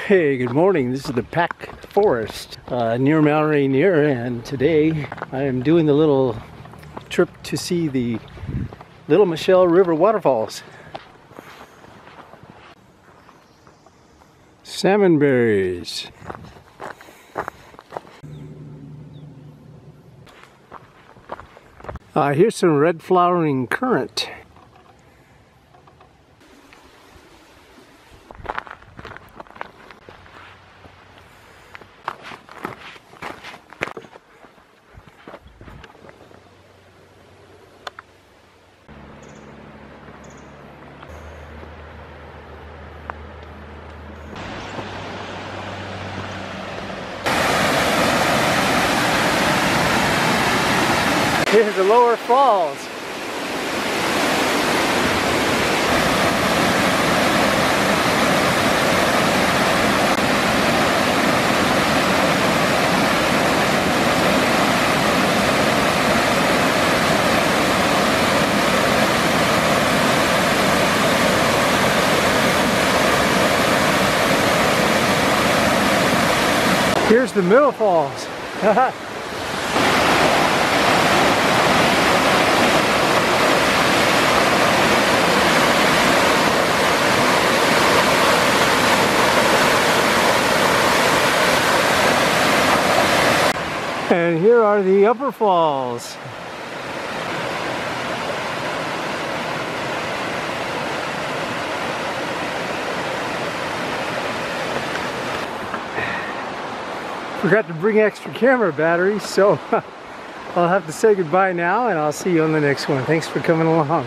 Hey, good morning. This is the Pack Forest near Mount Rainier, and today I am doing the little trip to see the Little Mashel River waterfalls. Salmon berries. Here's some red flowering currant. Here's the lower falls. Here's the middle falls. And here are the upper falls. Forgot to bring extra camera batteries, so I'll have to say goodbye now, and I'll see you on the next one. Thanks for coming along.